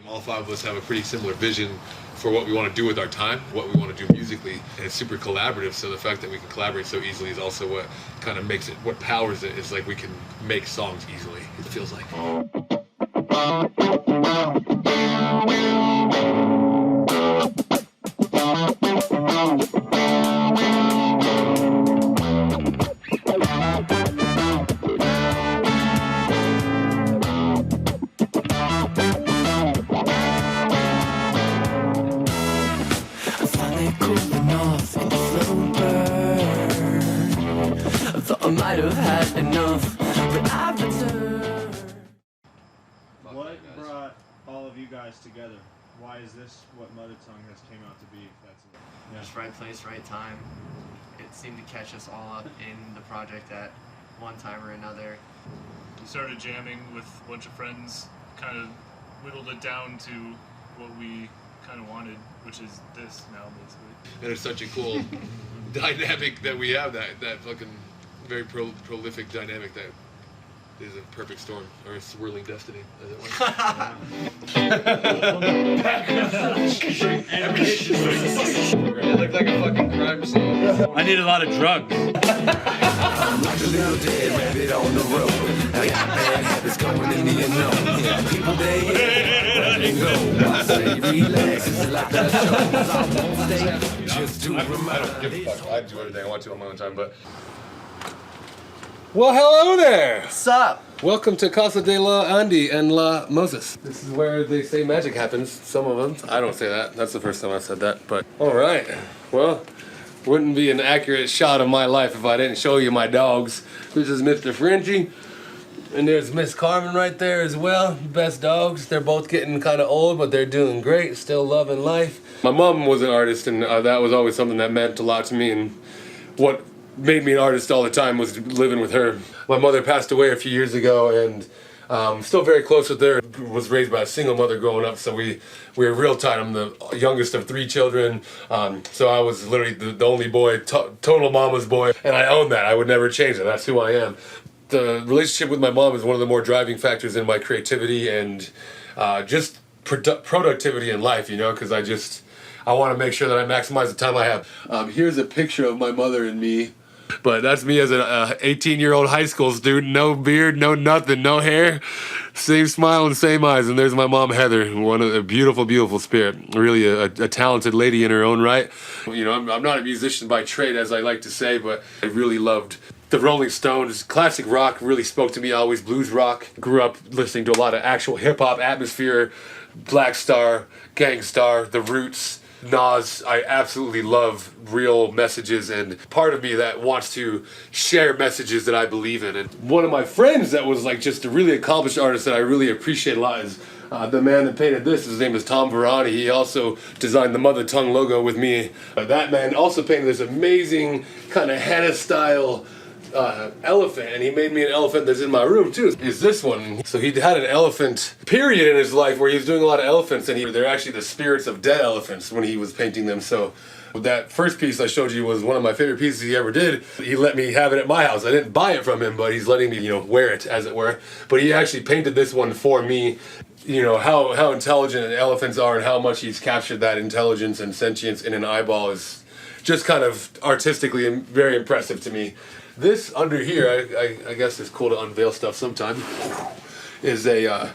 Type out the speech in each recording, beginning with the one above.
All five of us have a pretty similar vision for what we want to do with our time, what we want to do musically, and it's super collaborative, so the fact that we can collaborate so easily is also what kind of makes it, what powers it, is like we can make songs easily, it feels like. I might have had enough, but I've returned. What brought all of you guys together? Why is this what Mother Tongue has came out to be? Just right place, right time. It seemed to catch us all up in the project at one time or another. We started jamming with a bunch of friends, kind of whittled it down to what we kind of wanted, which is this now, basically. And it's such a cool dynamic that we have, that fucking very prolific dynamic that is a perfect storm, or a swirling destiny, as it were. It looked like a fucking crime scene. I need a lot of drugs. I'm like a little dead rabbit on the road. I got bad habits going in the unknown. Yeah, people they go. I say relax, it's like that show. I won't stay just to remind. I don't give a fuck. I do everything I want to on my own time, but. Well, hello there! What's up? Welcome to Casa de la Andy and La Moses. This is where they say magic happens, some of them. I don't say that. That's the first time I've said that, but... Alright. Well, wouldn't be an accurate shot of my life if I didn't show you my dogs. This is Mr. Frenchie. And there's Miss Carmen right there as well. Best dogs. They're both getting kind of old, but they're doing great. Still loving life. My mom was an artist, and that was always something that meant a lot to me. And what made me an artist all the time was living with her. My mother passed away a few years ago, and still very close with her. Was raised by a single mother growing up, so we were real tight. I'm the youngest of 3 children, so I was literally the only boy, total mama's boy, and I own that. I would never change it. That's who I am. The relationship with my mom is one of the more driving factors in my creativity and just productivity in life, you know, because I want to make sure that I maximize the time I have. Here's a picture of my mother and me. But that's me as an 18-year-old high school student. No beard, no nothing, no hair. Same smile and same eyes. And there's my mom, Heather, a beautiful, beautiful spirit. Really a talented lady in her own right. You know, I'm not a musician by trade, as I like to say, but I really loved the Rolling Stones. Classic rock really spoke to me, always blues rock. Grew up listening to a lot of actual hip-hop atmosphere. Black Star, Gang Starr, The Roots, Nas. I absolutely love real messages, and part of me that wants to share messages that I believe in. And one of my friends that was like just a really accomplished artist that I really appreciate a lot is the man that painted this. His name is Tom Verani. He also designed the Mother Tongue logo with me. That man also painted this amazing kind of henna style elephant, and he made me an elephant that's in my room too, is this one. So he had an elephant period in his life where he was doing a lot of elephants, and they're actually the spirits of dead elephants when he was painting them. So that first piece I showed you was one of my favorite pieces he ever did. He let me have it at my house. I didn't buy it from him, but he's letting me, you know, wear it, as it were. But he actually painted this one for me. You know, how intelligent elephants are and how much he's captured that intelligence and sentience in an eyeball is just kind of artistically very impressive to me. This under here, I guess it's cool to unveil stuff sometime, is the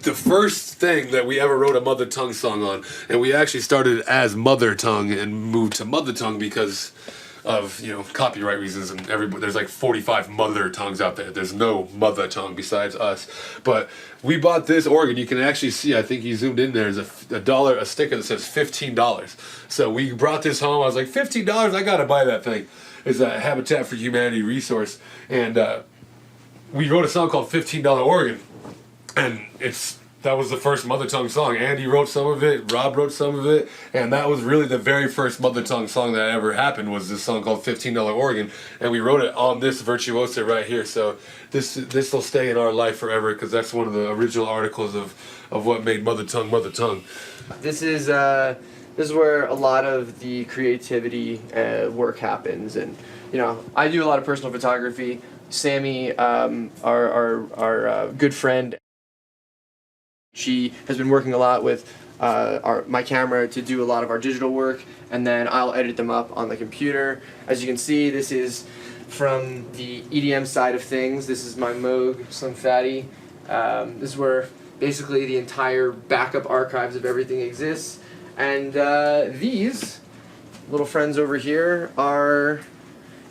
first thing that we ever wrote a Mother Tongue song on. And we actually started as Mother Tongue and moved to Mother Tongue because of, you know, copyright reasons, and there's like 45 Mother Tongues out there. There's no Mother Tongue besides us. But we bought this organ. You can actually see, I think you zoomed in there, is a sticker that says $15. So we brought this home. I was like, $15? I gotta buy that thing. It's a Habitat for Humanity resource, and we wrote a song called $15 Organ, and that was the first Mother Tongue song. Andy wrote some of it, Rob wrote some of it, and that was really the very first Mother Tongue song that ever happened, was this song called $15 Organ, and we wrote it on this virtuoso right here. So this will stay in our life forever, because that's one of the original articles of what made Mother Tongue Mother Tongue. This is where a lot of the creativity work happens, and you know, I do a lot of personal photography. Sammy, our good friend, She has been working a lot with my camera to do a lot of our digital work, and then I'll edit them up on the computer. As you can see, this is from the EDM side of things. This is my Moog Slim Fatty. This is where basically the entire backup archives of everything exists. And these little friends over here are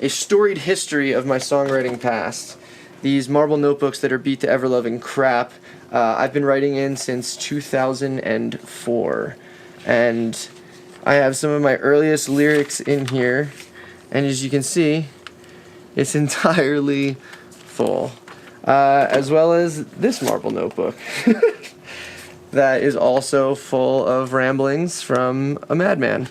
a storied history of my songwriting past. These marble notebooks that are beat to ever-loving crap. I've been writing in since 2004, and I have some of my earliest lyrics in here, and as you can see, it's entirely full, as well as this marble notebook that is also full of ramblings from a madman.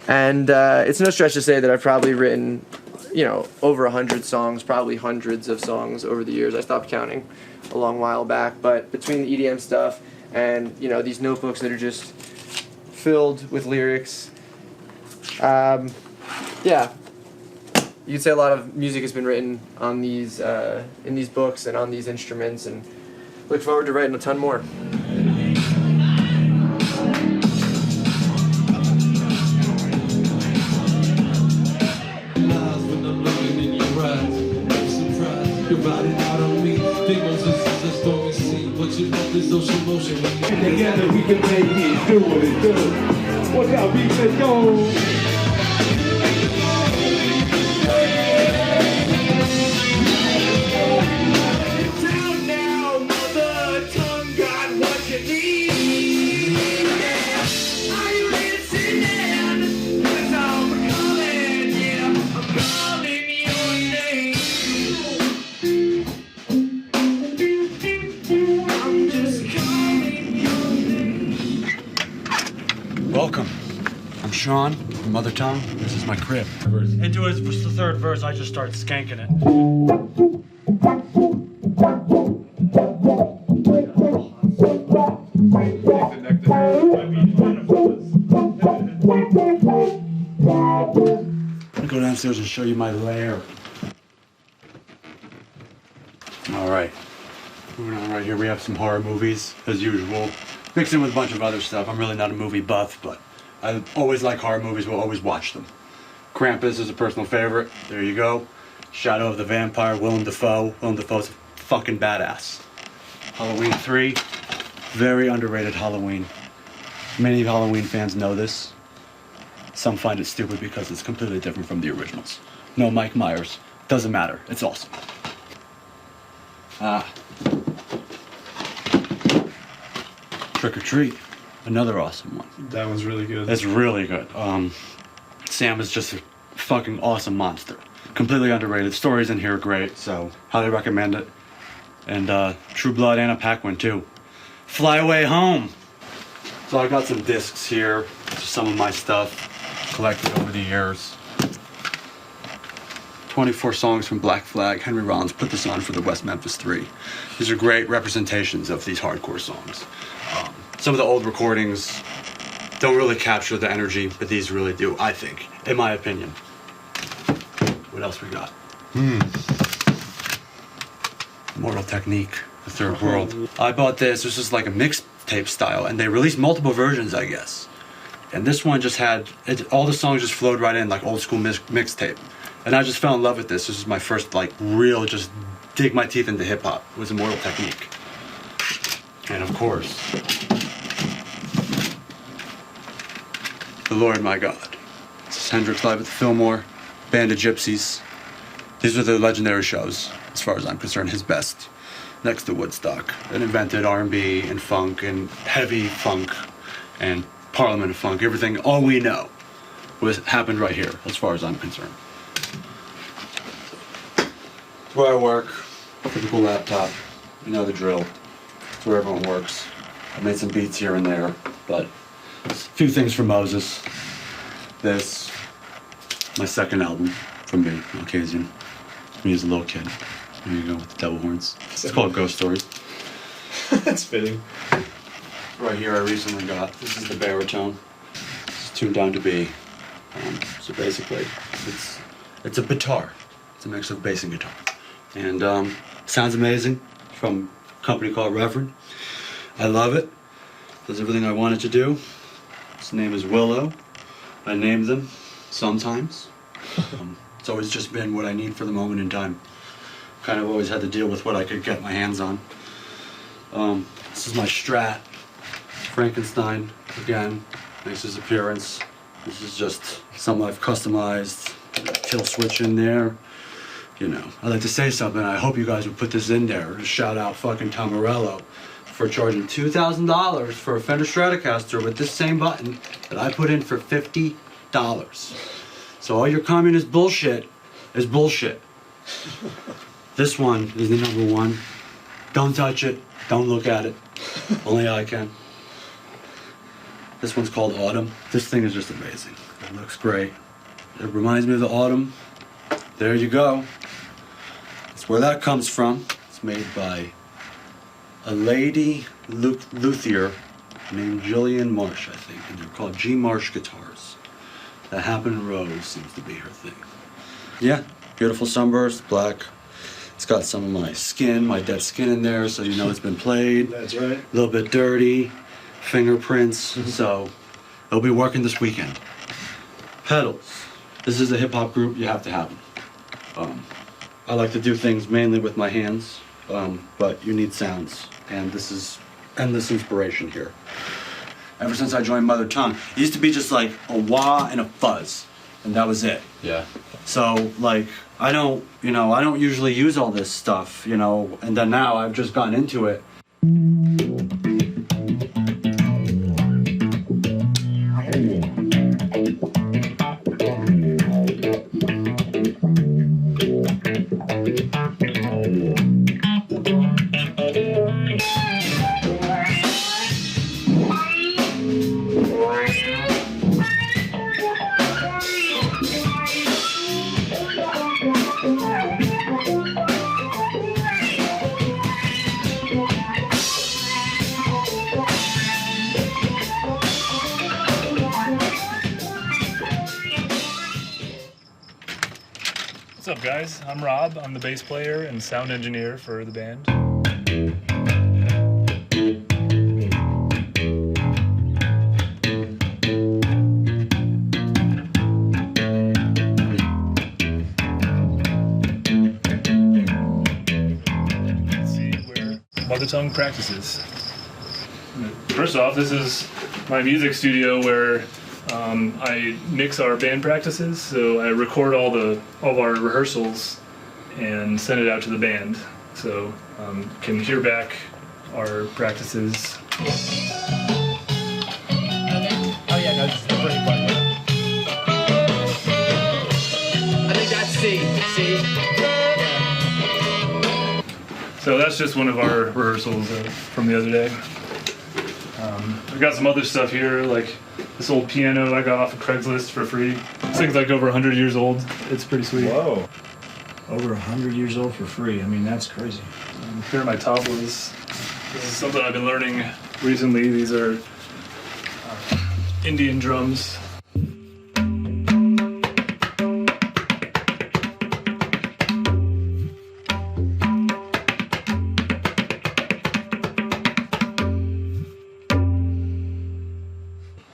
And it's no stretch to say that I've probably written, you know, over 100 songs, probably hundreds of songs over the years. I stopped counting a long while back, but between the EDM stuff and, you know, these notebooks that are just filled with lyrics, yeah, you could say a lot of music has been written on these in these books and on these instruments, and look forward to writing a ton more. Together we can make it, do what it do. What that beat said, go. Down now, mother tongue, got what you need. Are you listening? 'Cause I'm calling, yeah, I'm calling your name. I'm just calling your name. Welcome. I'm Sean from Mother Tongue. This is my crib. Into the third verse, I just start skanking it. I'll go downstairs and show you my lair. All right. Moving on right here, we have some horror movies, as usual. Mixed in with a bunch of other stuff. I'm really not a movie buff, but I always like horror movies, will always watch them. Krampus is a personal favorite. There you go. Shadow of the Vampire, Willem Dafoe. Willem Dafoe's fucking badass. Halloween 3, very underrated Halloween. Many Halloween fans know this. Some find it stupid because it's completely different from the originals. No Mike Myers. Doesn't matter. It's awesome. Trick or Treat. Another awesome one. That one's really good. It's really good. Sam is just a fucking awesome monster. Completely underrated. Stories in here are great, so highly recommend it. And True Blood, Anna Paquin too. Fly Away Home. So I got some discs here. Just some of my stuff collected over the years. 24 songs from Black Flag. Henry Rollins put this on for the West Memphis 3. These are great representations of these hardcore songs. Some of the old recordings don't really capture the energy, but these really do, I think, in my opinion. What else we got? Mortal Technique, The Third World. I bought this. This is like a mixtape style, and they released multiple versions, I guess. And this one just had, all the songs just flowed right in, like old school mixtape. And I just fell in love with this. This is my first, like, real, just dig my teeth into hip hop. It was Immortal Technique. And of course, The Lord My God. This is Hendrix live at the Fillmore, Band of Gypsies. These are the legendary shows, as far as I'm concerned, his best. Next to Woodstock. It invented R&B and funk and heavy funk and Parliament of Funk. Everything, all we know, happened right here, as far as I'm concerned. It's where I work. Typical laptop. You know the drill. It's where everyone works. I made some beats here and there, but a few things from Moses. This, my second album from me, Occasion. Me as a little kid. There you go with the devil horns. It's called Ghost Stories. That's fitting. Right here I recently got, this is the baritone. It's tuned down to B. So basically, it's a guitar. It's a mix of bass and guitar. And sounds amazing, from a company called Reverend. I love it. Does everything I want it to do. His name is Willow. I named them sometimes. It's always just been what I need for the moment in time. Kind of always had to deal with what I could get my hands on. This is my Strat. Frankenstein, again, makes his appearance. This is just something I've customized. Kill switch in there. You know, I'd like to say something. I hope you guys would put this in there. Shout out fucking Tom Morello for charging $2,000 for a Fender Stratocaster with this same button that I put in for $50. So all your communist bullshit is bullshit. This one is the #1. Don't touch it. Don't look at it. Only I can. This one's called Autumn. This thing is just amazing. It looks great. It reminds me of the autumn. There you go. That's where that comes from. It's made by a lady luthier named Jillian Marsh, I think, and they're called G Marsh guitars. The Happen Rose seems to be her thing. Yeah, beautiful sunburst, black. It's got some of my skin, my dead skin in there, so you know it's been played. That's right. A little bit dirty, fingerprints, so it'll be working this weekend. Pedals. This is a hip hop group, you have to have them. I like to do things mainly with my hands, but you need sounds, and this is endless inspiration here. Ever since I joined Mother Tongue, it used to be just like a wah and a fuzz, and that was it. Yeah. So like, I don't usually use all this stuff, you know, and then now I've just gotten into it. What's up, guys? I'm Rob. I'm the bass player and sound engineer for the band. Let's see where Mother Tongue practices. First off, this is my music studio where I mix our band practices, so I record all of our rehearsals and send it out to the band, so can hear back our practices. Oh yeah, no, this is the first part. I think that's C. C. Yeah. So that's just one of our rehearsals from the other day. I've got some other stuff here, like this old piano I got off of Craigslist for free. This thing's like over 100 years old. It's pretty sweet. Whoa. Over 100 years old for free. I mean, that's crazy. Here are my tablas. This is something I've been learning recently. These are Indian drums.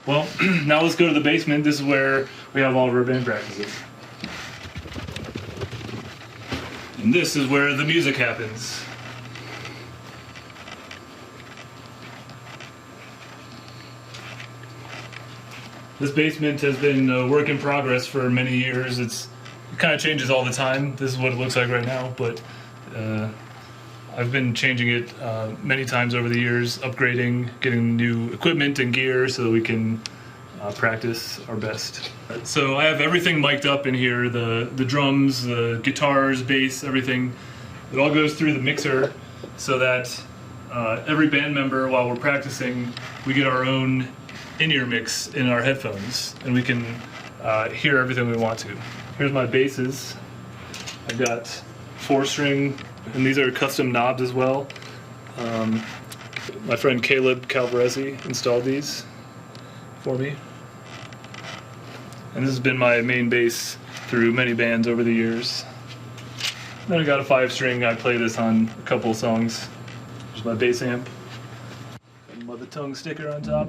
Well, now let's go to the basement. This is where we have all of our band practices. And this is where the music happens. This basement has been a work in progress for many years. It kind of changes all the time. This is what it looks like right now, but I've been changing it many times over the years, upgrading, getting new equipment and gear so that we can practice our best. So I have everything mic'd up in here, the drums, the guitars, bass, everything. It all goes through the mixer so that every band member, while we're practicing, we get our own in-ear mix in our headphones, and we can hear everything we want to. Here's my basses. I've got 4-string, and these are custom knobs as well. My friend Caleb Calvarezzi installed these for me. And this has been my main bass through many bands over the years. Then I got a 5-string, I play this on a couple of songs. There's my bass amp. Mother Tongue sticker on top.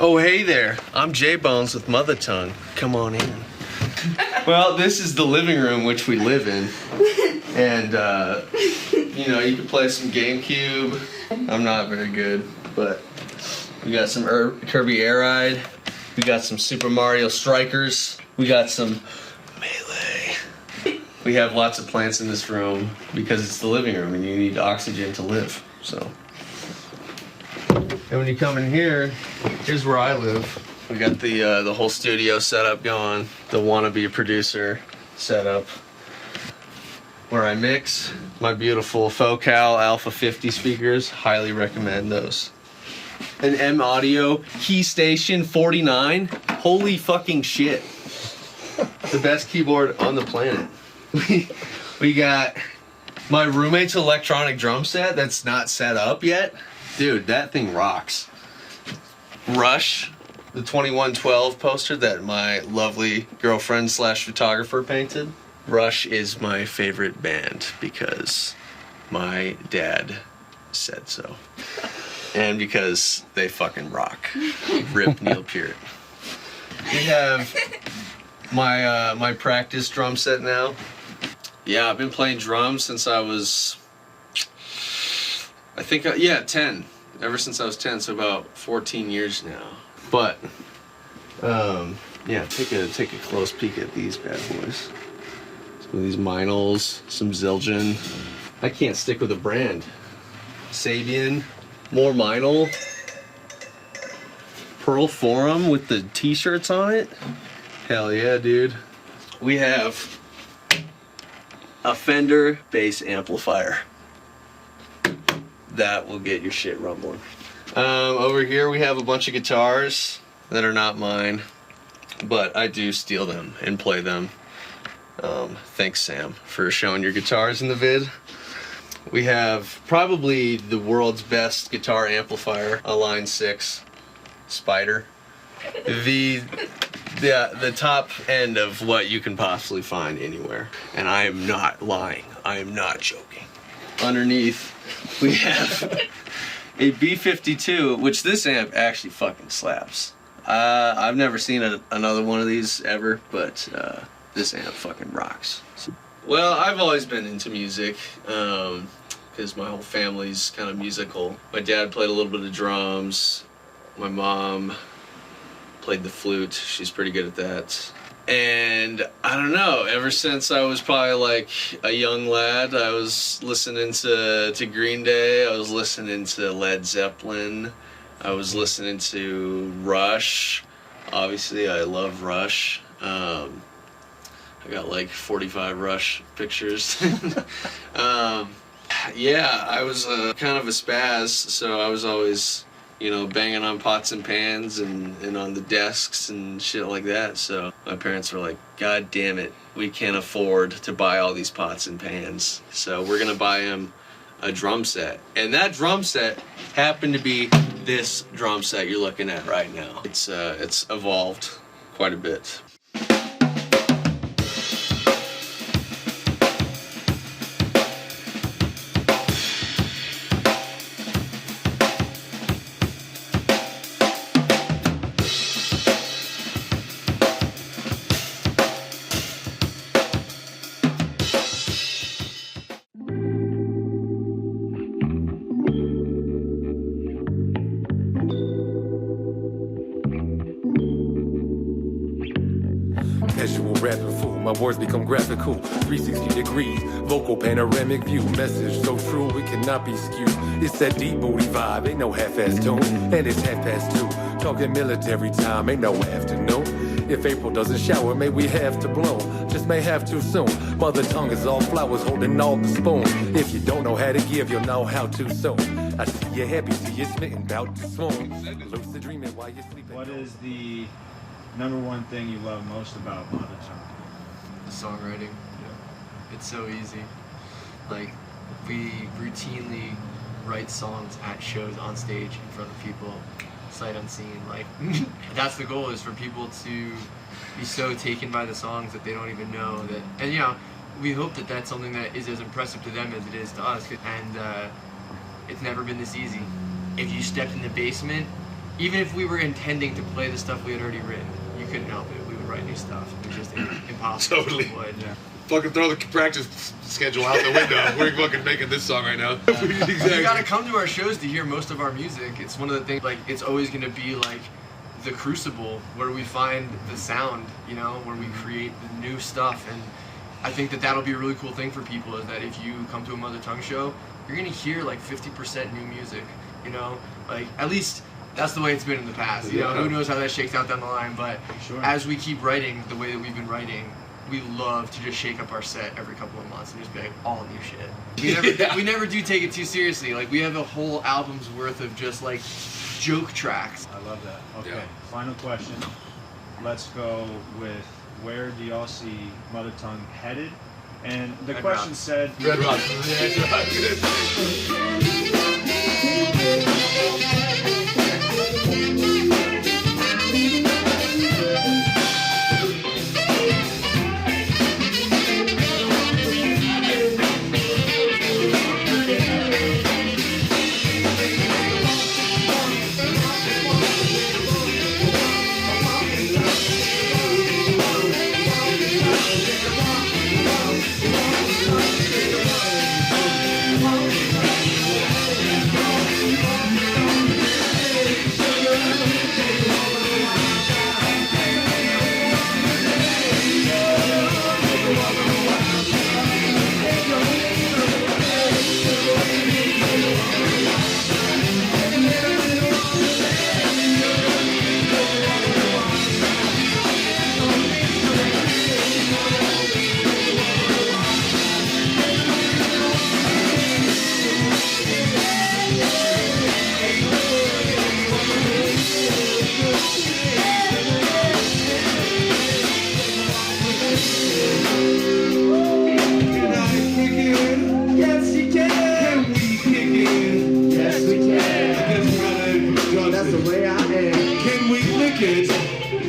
Oh, hey there. I'm J Bones with Mother Tongue. Come on in. Well, this is the living room which we live in. And, you know, you can play some GameCube. I'm not very good, but we got some Kirby Air Ride. We got some Super Mario Strikers. We got some Melee. We have lots of plants in this room because it's the living room and you need oxygen to live, so. And when you come in here, here's where I live. We got the whole studio setup going, the wannabe producer setup, where I mix my beautiful Focal Alpha 50 speakers. Highly recommend those. An M Audio Key Station 49. Holy fucking shit! The best keyboard on the planet. We got my roommate's electronic drum set that's not set up yet. Dude, that thing rocks. Rush, the 2112 poster that my lovely girlfriend slash photographer painted. Rush is my favorite band because my dad said so. And because they fucking rock. Rip Neil Peart. We have my practice drum set now. Yeah, I've been playing drums since I was, I think, 10. Ever since I was 10, so about 14 years now. But, yeah, take a close peek at these bad boys. Some of these Meinls, some Zildjian. I can't stick with a brand. Sabian, more Meinl. Pearl Forum with the t-shirts on it. Hell yeah, dude. We have a Fender bass amplifier. That will get your shit rumbling. Over here we have a bunch of guitars that are not mine, but I do steal them and play them. Thanks, Sam, for showing your guitars in the vid. We have probably the world's best guitar amplifier, a Line 6 Spider. The top end of what you can possibly find anywhere. And I am not lying. I am not joking. Underneath, we have a B52, which this amp actually fucking slaps. I've never seen another one of these ever, but this amp fucking rocks. Well, I've always been into music, because my whole family's kind of musical. My dad played a little bit of drums. My mom played the flute. She's pretty good at that. And I don't know, ever since I was probably like a young lad, I was listening to Green Day, I was listening to Led Zeppelin, I was listening to Rush. Obviously, I love Rush. I got like 45 Rush pictures. Yeah, I was kind of a spaz, so I was always, you know, banging on pots and pans and on the desks and shit like that. So my parents were like, God damn it, we can't afford to buy all these pots and pans. So we're gonna buy him a drum set. And that drum set happened to be this drum set you're looking at right now. It's evolved quite a bit. casual rapping fool. My words become graphical, 360 degrees, vocal panoramic view. Message so true it cannot be skewed. It's that deep booty vibe, ain't no half-ass tune. And it's 2:30. Talking military time, ain't no afternoon. If April doesn't shower, may we have to bloom. Just may have too soon. Mother tongue is all flowers holding all the spoon. If you don't know how to give, you'll know how to soon. I see you happy, see you smitten, bout to swoon. Lucid dreaming while you're sleeping. What is the number one thing you love most about Mother Tongue? The songwriting. It's so easy. Like, we routinely write songs at shows on stage in front of people, sight unseen. Like, that's the goal, is for people to be so taken by the songs that they don't even know that. And we hope that that's something that is as impressive to them as it is to us. And it's never been this easy. If you stepped in the basement, even if we were intending to play the stuff we had already written, you couldn't help it. We would write new stuff. It was just impossible. Totally. Yeah. Fucking throw the practice schedule out the window. We're fucking making this song right now. Exactly. You gotta come to our shows to hear most of our music. It's one of the things, like, it's always gonna be like the crucible where we find the sound, where we create the new stuff. And I think that that'll be a really cool thing for people, is that if you come to a Mother Tongue show, you're gonna hear like 50% new music, like, at least that's the way it's been in the past. Who knows how that shakes out down the line, but as we keep writing the way that we've been writing, we love to just shake up our set every couple of months and just be like, all new shit. We never do take it too seriously. Like, we have a whole album's worth of just like joke tracks. I love that. Okay, Yeah. Final question. Let's go with, where do y'all see Mother Tongue headed? And the Red question Rock. said... Red Rock.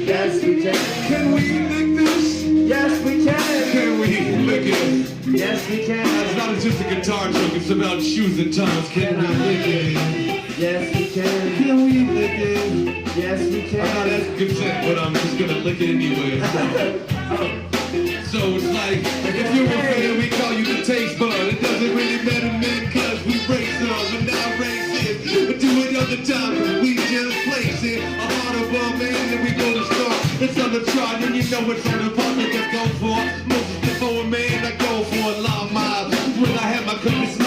Yes, we can. Can we lick this? Yes, we can. Can we lick it? Yes, we can. It's not just a guitar joke, it's about shoes and tongues. Can we lick it? Yes, we can. Can we lick it? Yes, we can. I'm not asking consent, but I'm just gonna lick it anyway. So it's like, if you're a fan, we call you the taste bud. It doesn't really matter, man, cause we race on. But now race it, but do it other time, cause we just place it. A honorable man, then we go to start. It's on the trot, and you know it's on the part that go for. Moses before a man, I go for a long mile. When I have my goodness.